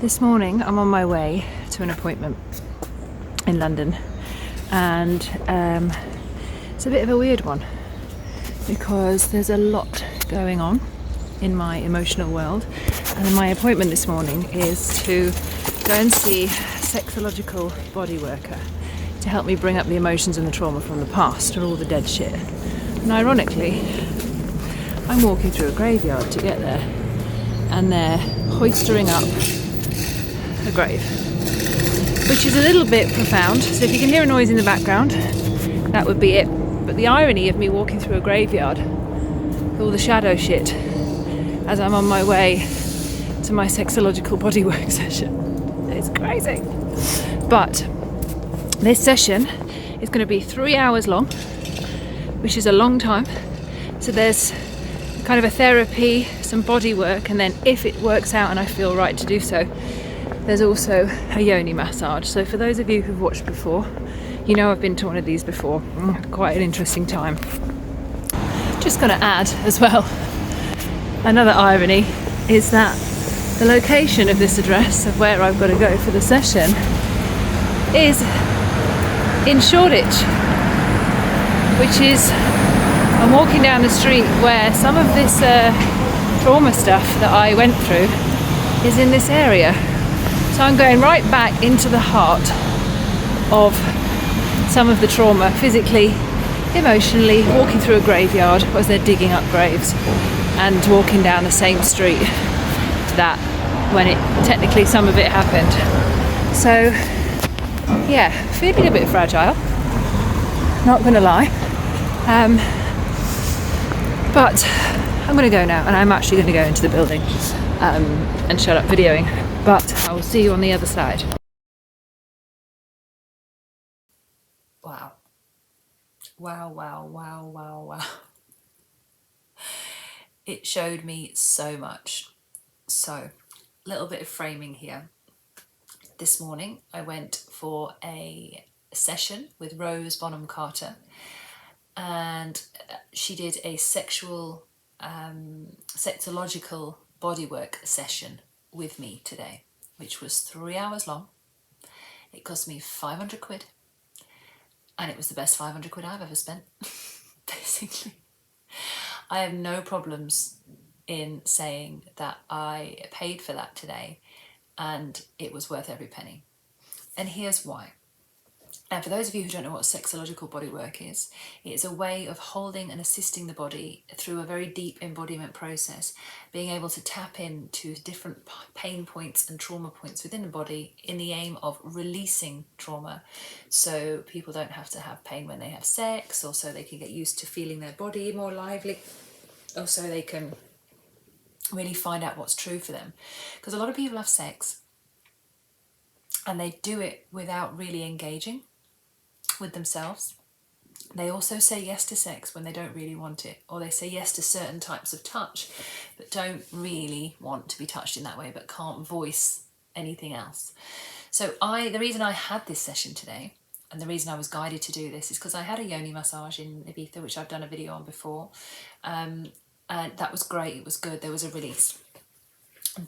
This morning I'm on my way to an appointment in London, and it's a bit of a weird one because there's a lot going on in my emotional world, and my appointment this morning is to go and see a sexological body worker to help me bring up the emotions and the trauma from the past and all the dead shit. And ironically, I'm walking through a graveyard to get there, and they're hoistering up a grave, which is a little bit profound. So if you can hear a noise in the background, that would be it. But the irony of me walking through a graveyard with all the shadow shit as I'm on my way to my sexological bodywork session, it's crazy. But this session is going to be 3 hours long, which is a long time. So there's kind of a therapy, some body work, and then if it works out and I feel right to do so, there's also a yoni massage. So for those of you who've watched before, you know I've been to one of these before. Quite an interesting time. Just going to add as well, another irony is that the location of this address of where I've got to go for the session is in Shoreditch, which is, I'm walking down the street where some of this trauma stuff that I went through is in this area. So I'm going right back into the heart of some of the trauma, physically, emotionally, walking through a graveyard as they're digging up graves, and walking down the same street that when it technically some of it happened. So yeah, feeling a bit fragile, not gonna lie. But I'm gonna go now, and I'm actually gonna go into the building and shut up videoing. But I will see you on the other side. Wow. Wow. It showed me so much. So, a little bit of framing here. This morning I went for a session with Rose Bonham Carter, and she did a sexological bodywork session with me today, which was 3 hours long. It cost me 500 quid, and it was the best 500 quid I've ever spent. Basically, I have no problems in saying that I paid for that today and it was worth every penny. And here's why. And for those of you who don't know what sexological bodywork is, it's a way of holding and assisting the body through a very deep embodiment process, being able to tap into different pain points and trauma points within the body in the aim of releasing trauma, so people don't have to have pain when they have sex, or so they can get used to feeling their body more lively, or so they can really find out what's true for them. Because a lot of people have sex and they do it without really engaging with themselves. They also say yes to sex when they don't really want it, or they say yes to certain types of touch but don't really want to be touched in that way, but can't voice anything else. So the reason I had this session today, and the reason I was guided to do this, is because I had a yoni massage in Ibiza, which I've done a video on before, and that was great, it was good, there was a release.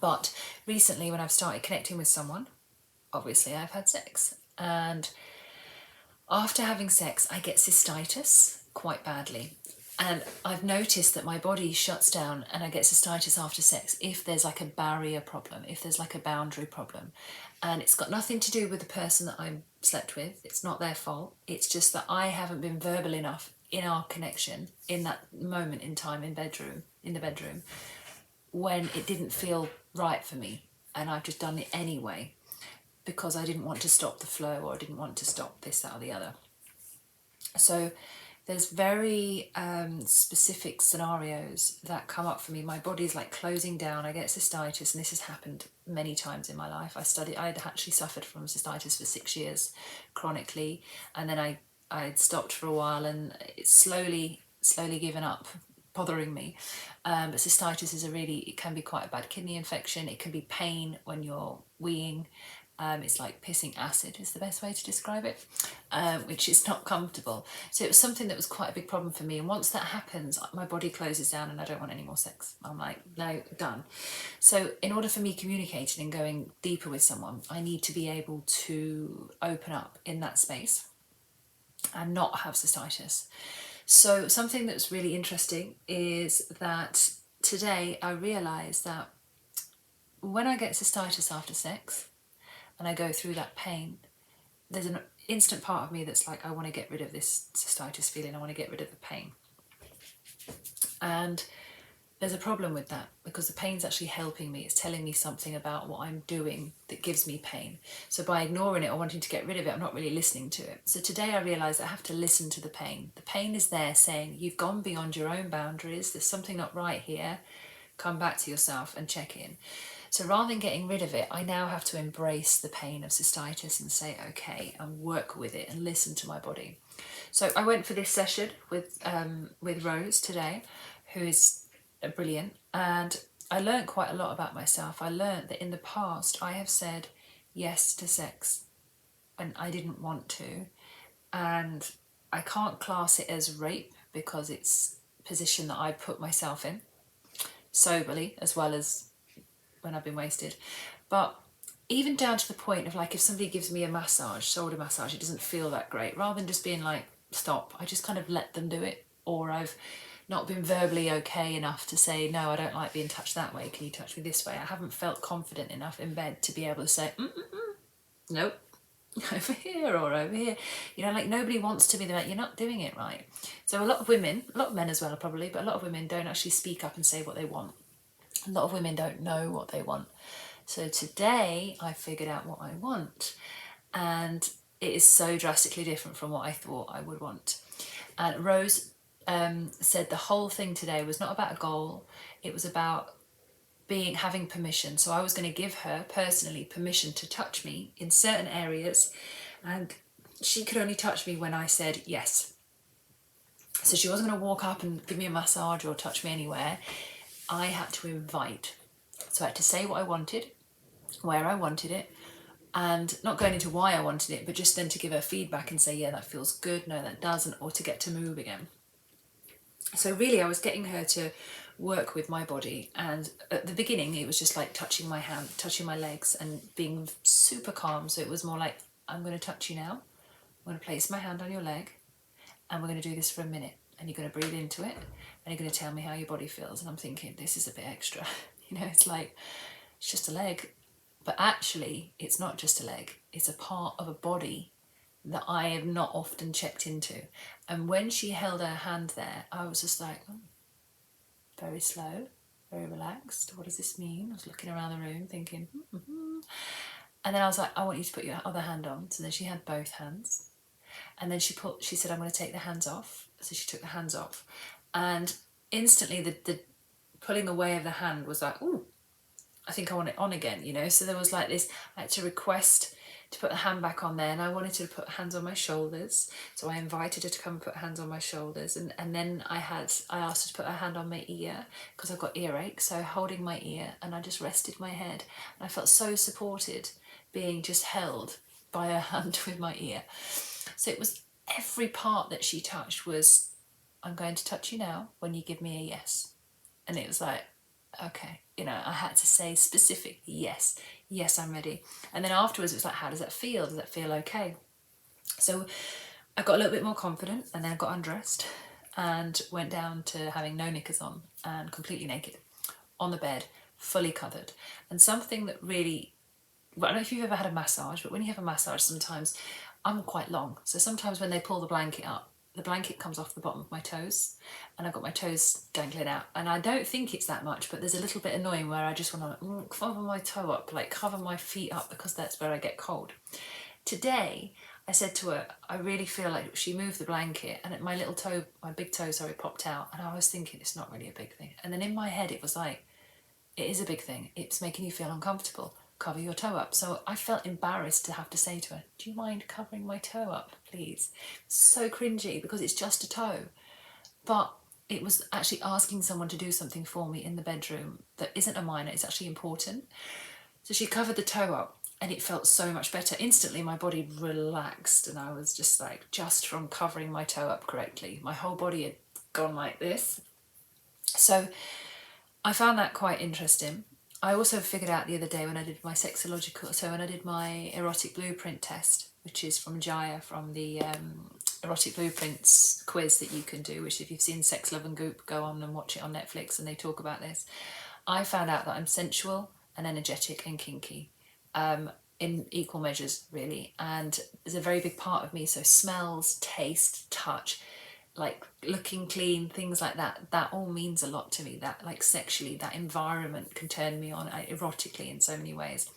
But recently, when I've started connecting with someone, obviously I've had sex, and after having sex, I get cystitis quite badly. And I've noticed that my body shuts down and I get cystitis after sex if there's like a barrier problem, if there's like a boundary problem. And it's got nothing to do with the person that I slept with. It's not their fault. It's just that I haven't been verbal enough in our connection in that moment in time in the bedroom, when it didn't feel right for me. And I've just done it anyway, because I didn't want to stop the flow, or I didn't want to stop this, that or the other. So there's very specific scenarios that come up for me. My body's like closing down, I get cystitis, and this has happened many times in my life. I had actually suffered from cystitis for 6 years chronically, and then I'd stopped for a while, and it's slowly given up bothering me. But cystitis is it can be quite a bad kidney infection. It can be pain when you're weeing. It's like pissing acid is the best way to describe it, which is not comfortable. So it was something that was quite a big problem for me. And once that happens, my body closes down and I don't want any more sex. I'm like, no, done. So in order for me communicating and going deeper with someone, I need to be able to open up in that space and not have cystitis. So something that's really interesting is that today I realised that when I get cystitis after sex and I go through that pain, there's an instant part of me that's like, I want to get rid of this cystitis feeling, I want to get rid of the pain. And there's a problem with that because the pain's actually helping me. It's telling me something about what I'm doing that gives me pain. So by ignoring it or wanting to get rid of it, I'm not really listening to it. So today I realised I have to listen to the pain. The pain is there saying, you've gone beyond your own boundaries, there's something not right here, come back to yourself and check in. So rather than getting rid of it, I now have to embrace the pain of cystitis and say, okay, and work with it and listen to my body. So I went for this session with Rose today, who is brilliant, and I learned quite a lot about myself. I learned that in the past I have said yes to sex when I didn't want to, and I can't class it as rape because it's a position that I put myself in soberly as well as when I've been wasted. But even down to the point of like, if somebody gives me a massage, shoulder massage, it doesn't feel that great, rather than just being like, stop, I just kind of let them do it. Or I've not been verbally okay enough to say, no, I don't like being touched that way, can you touch me this way? I haven't felt confident enough in bed to be able to say, nope, over here or over here. You know, like nobody wants to be like, you're not doing it right. So a lot of women, a lot of men as well probably, but a lot of women don't actually speak up and say what they want. A lot of women don't know what they want. So today I figured out what I want, and it is so drastically different from what I thought I would want. And Rose said the whole thing today was not about a goal, it was about having permission. So I was going to give her personally permission to touch me in certain areas, and she could only touch me when I said yes. So she wasn't going to walk up and give me a massage or touch me anywhere. I had to invite. So I had to say what I wanted, where I wanted it, and not going into why I wanted it, but just then to give her feedback and say, yeah, that feels good, no, that doesn't, or to get to move again. So really I was getting her to work with my body, and at the beginning it was just like touching my hand, touching my legs and being super calm. So it was more like, I'm going to touch you now, I'm going to place my hand on your leg and we're going to do this for a minute, and you're going to breathe into it and you're going to tell me how your body feels. And I'm thinking, this is a bit extra. You know, it's like, it's just a leg. But actually, it's not just a leg. It's a part of a body that I have not often checked into. And when she held her hand there, I was just like, oh, very slow, very relaxed. What does this mean? I was looking around the room thinking, And then I was like, I want you to put your other hand on. So then she had both hands. And then she said, I'm going to take the hands off. So she took the hands off. And instantly the pulling away of the hand was like, ooh, I think I want it on again, you know. So there was like this, I had to request to put the hand back on there, and I wanted her to put hands on my shoulders. So I invited her to come and put hands on my shoulders. And then I asked her to put her hand on my ear because I've got earache. So holding my ear, and I just rested my head. And I felt so supported being just held by her hand with my ear. So it was every part that she touched was, I'm going to touch you now when you give me a yes. And it was like, okay, you know, I had to say specifically, yes, I'm ready. And then afterwards it was like, how does that feel? Does that feel okay? So I got a little bit more confident, and then I got undressed and went down to having no knickers on and completely naked on the bed, fully covered. And something that really, well, I don't know if you've ever had a massage, but when you have a massage, sometimes I'm quite long. So sometimes when they pull the blanket up, the blanket comes off the bottom of my toes, and I've got my toes dangling out. And I don't think it's that much, but there's a little bit annoying where I just want to cover my toe up, like cover my feet up, because that's where I get cold. Today, I said to her, I really feel like she moved the blanket and my little toe, my big toe, popped out. And I was thinking, it's not really a big thing. And then in my head, it was like, it is a big thing. It's making you feel uncomfortable. Cover your toe up. So I felt embarrassed to have to say to her, do you mind covering my toe up, please? So cringy because it's just a toe. But it was actually asking someone to do something for me in the bedroom that isn't a minor, it's actually important. So she covered the toe up, and it felt so much better. Instantly my body relaxed, and I was just like, just from covering my toe up correctly, my whole body had gone like this. So I found that quite interesting. I also figured out the other day when I did my sexological, so when I did my erotic blueprint test, which is from Jaya, from the erotic blueprints quiz that you can do, which if you've seen Sex, Love and Goop, go on and watch it on Netflix, and they talk about this. I found out that I'm sensual and energetic and kinky, in equal measures really, and there's a very big part of me, so smells, taste, touch, like looking clean, things like that, that all means a lot to me. That, like, sexually, that environment can turn me on erotically in so many ways.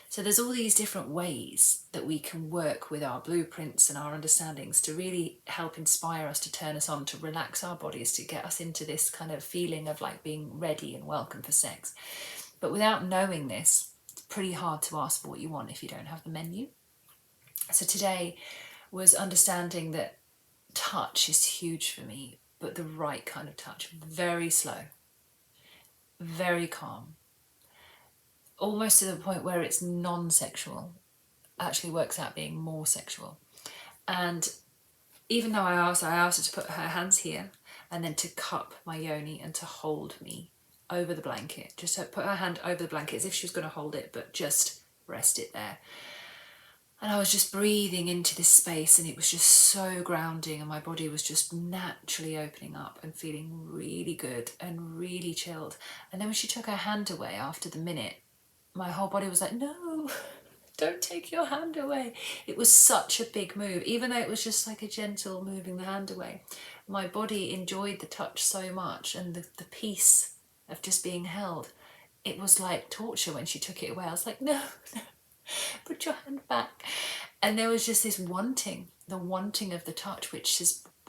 So there's all these different ways that we can work with our blueprints and our understandings to really help inspire us, to turn us on, to relax our bodies, to get us into this kind of feeling of like being ready and welcome for sex. But without knowing this, it's pretty hard to ask for what you want if you don't have the menu. So today was understanding that touch is huge for me, but the right kind of touch, very slow, very calm, almost to the point where it's non-sexual, actually works out being more sexual. And even though I asked her to put her hands here and then to cup my yoni and to hold me over the blanket, just to put her hand over the blanket as if she was going to hold it, but just rest it there. And I was just breathing into this space, and it was just so grounding, and my body was just naturally opening up and feeling really good and really chilled. And then when she took her hand away after the minute, my whole body was like, no, don't take your hand away. It was such a big move, even though it was just like a gentle moving the hand away. My body enjoyed the touch so much, and the peace of just being held. It was like torture when she took it away. I was like, no, put your hand back. And there was just this wanting, the wanting of the touch, which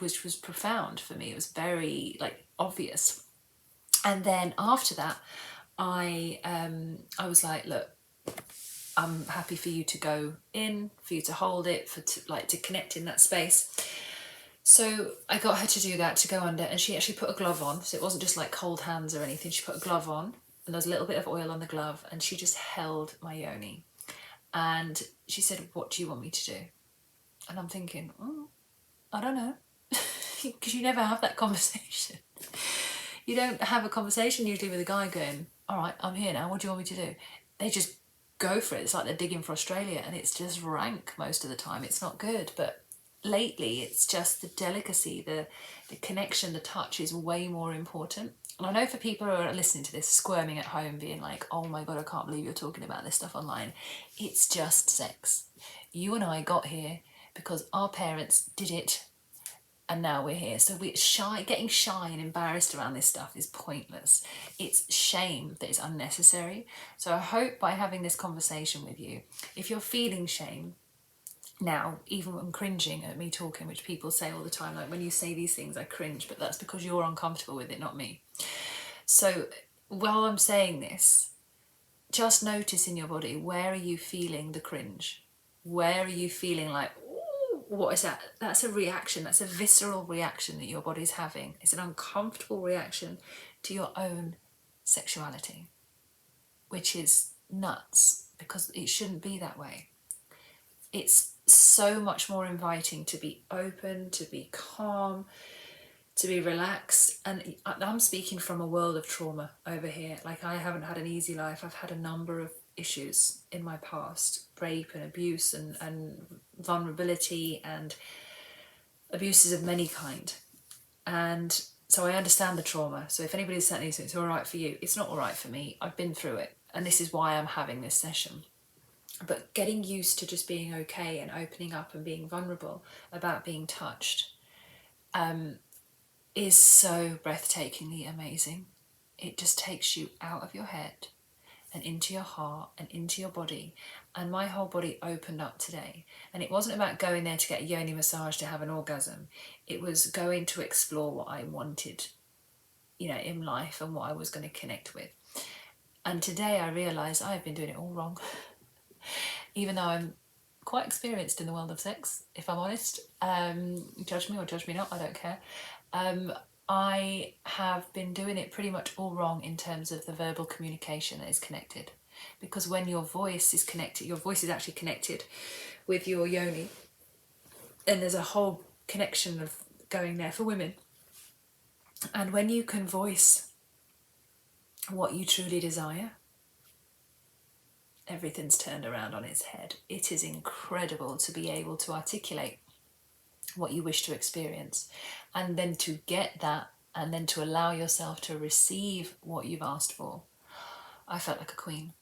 was profound for me. It was very like obvious. And then after that, I was like, look, I'm happy for you to go in, for you to hold it, to connect in that space. So I got her to do that, to go under, and she actually put a glove on. So it wasn't just like cold hands or anything. She put a glove on, and there was a little bit of oil on the glove, and she just held my yoni. And she said, what do you want me to do? And I'm thinking, I don't know, because you never have that conversation. You don't have a conversation usually with a guy going, all right, I'm here now, what do you want me to do? They just go for it. It's like they're digging for Australia, and it's just rank most of the time. It's not good, but lately it's just the delicacy, the connection, the touch is way more important. And I know for people who are listening to this, squirming at home, being like, oh my God, I can't believe you're talking about this stuff online. It's just sex. You and I got here because our parents did it, and now we're here. So getting shy and embarrassed around this stuff is pointless. It's shame that is unnecessary. So I hope by having this conversation with you, if you're feeling shame, now, even when I'm cringing at me talking, which people say all the time, like when you say these things, I cringe, but that's because you're uncomfortable with it, not me. So while I'm saying this, just notice in your body, where are you feeling the cringe? Where are you feeling like, ooh, what is that? That's a reaction. That's a visceral reaction that your body's having. It's an uncomfortable reaction to your own sexuality, which is nuts, because it shouldn't be that way. It's so much more inviting to be open, to be calm, to be relaxed. And I'm speaking from a world of trauma over here. Like, I haven't had an easy life. I've had a number of issues in my past, rape and abuse and vulnerability and abuses of many kind. And so I understand the trauma. So if anybody's saying it's all right for you, it's not all right for me. I've been through it. And this is why I'm having this session. But getting used to just being okay and opening up and being vulnerable about being touched is so breathtakingly amazing. It just takes you out of your head and into your heart and into your body. And my whole body opened up today. And it wasn't about going there to get a yoni massage to have an orgasm. It was going to explore what I wanted, in life and what I was going to connect with. And today I realised I've been doing it all wrong. Even though I'm quite experienced in the world of sex, if I'm honest. Judge me or judge me not, I don't care. I have been doing it pretty much all wrong in terms of the verbal communication that is connected. because when your voice is connected, your voice is actually connected with your yoni, and there's a whole connection of going there for women. And when you can voice what you truly desire, everything's turned around on its head. It is incredible to be able to articulate what you wish to experience, and then to get that, and then to allow yourself to receive what you've asked for. I felt like a queen.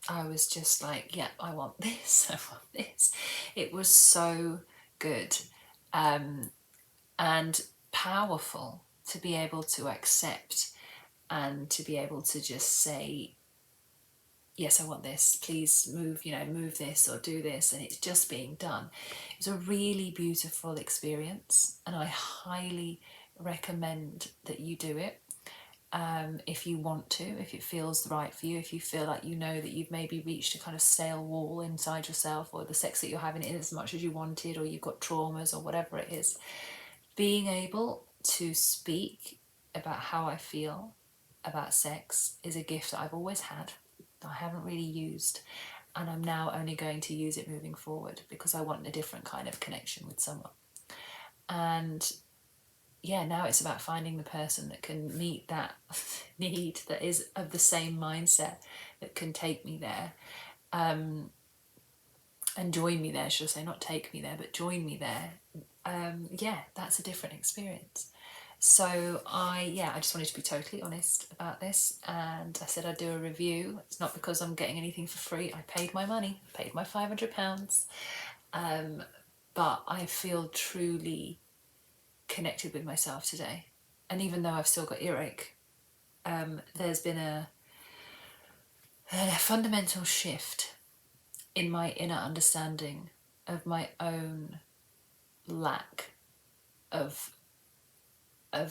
I was just like, yeah, I want this, I want this. It was so good and powerful to be able to accept and to be able to just say, yes, I want this, please move, move this or do this, and it's just being done. It was a really beautiful experience, and I highly recommend that you do it. If you want to, if it feels right for you, if you feel like that you've maybe reached a kind of stale wall inside yourself, or the sex that you're having isn't as much as you wanted, or you've got traumas or whatever it is, being able to speak about how I feel about sex is a gift that I've always had, that I haven't really used, and I'm now only going to use it moving forward because I want a different kind of connection with someone. And yeah, now it's about finding the person that can meet that need, that is of the same mindset, that can take me there, and join me there, should I say, not take me there, but join me there. Yeah, that's a different experience. So I just wanted to be totally honest about this, and I said I'd do a review. It's not because I'm getting anything for free. I paid my money, paid my £500, but I feel truly connected with myself today. And even though I've still got earache, there's been a fundamental shift in my inner understanding of my own lack of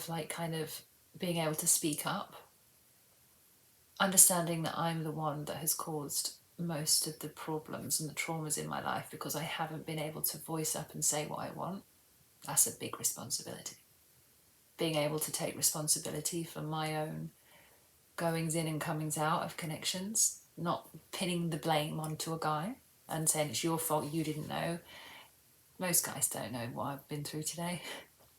like kind of being able to speak up, understanding that I'm the one that has caused most of the problems and the traumas in my life because I haven't been able to voice up and say what I want. That's a big responsibility. Being able to take responsibility for my own goings in and comings out of connections, not pinning the blame onto a guy and saying it's your fault, you didn't know. Most guys don't know what I've been through today.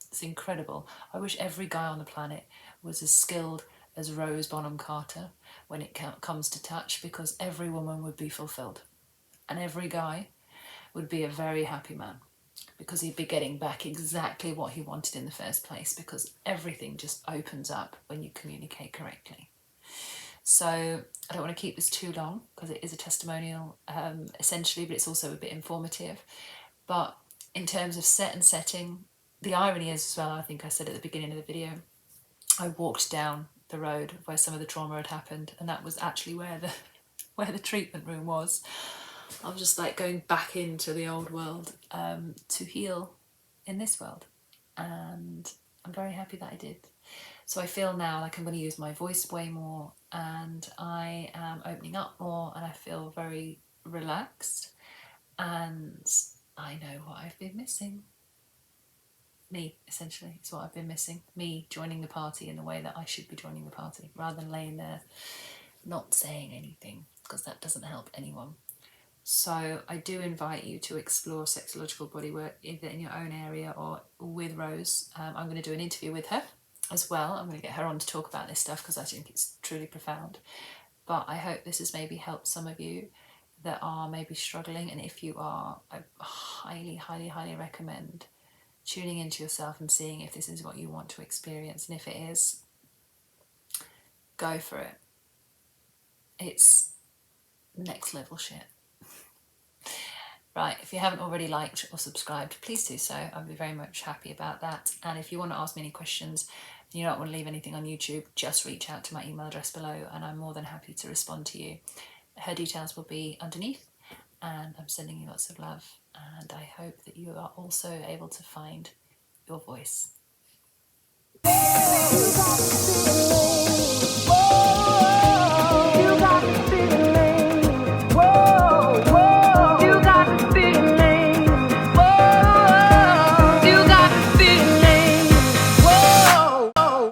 It's incredible. I wish every guy on the planet was as skilled as Rose Bonham Carter when it comes to touch, because every woman would be fulfilled and every guy would be a very happy man, because he'd be getting back exactly what he wanted in the first place, because everything just opens up when you communicate correctly. So I don't want to keep this too long because it is a testimonial essentially, but it's also a bit informative. But in terms of set and setting, the irony is as well, I think I said at the beginning of the video, I walked down the road where some of the trauma had happened, and that was actually where the treatment room was. I was just like going back into the old world to heal in this world, and I'm very happy that I did. So I feel now like I'm going to use my voice way more, and I am opening up more, and I feel very relaxed, and I know what I've been missing. Me, essentially, is what I've been missing. Me joining the party in the way that I should be joining the party, rather than laying there not saying anything, because that doesn't help anyone. So I do invite you to explore sexological bodywork either in your own area or with Rose. I'm going to do an interview with her as well. I'm going to get her on to talk about this stuff because I think it's truly profound. But I hope this has maybe helped some of you that are maybe struggling. And if you are, I highly, highly, highly recommend tuning into yourself and seeing if this is what you want to experience. And if it is, go for it. It's next level shit. Right, if you haven't already liked or subscribed, please do so. I'd be very much happy about that. And if you want to ask me any questions, and you don't want to leave anything on YouTube, just reach out to my email address below and I'm more than happy to respond to you. Her details will be underneath, and I'm sending you lots of love, and I hope that you are also able to find your voice.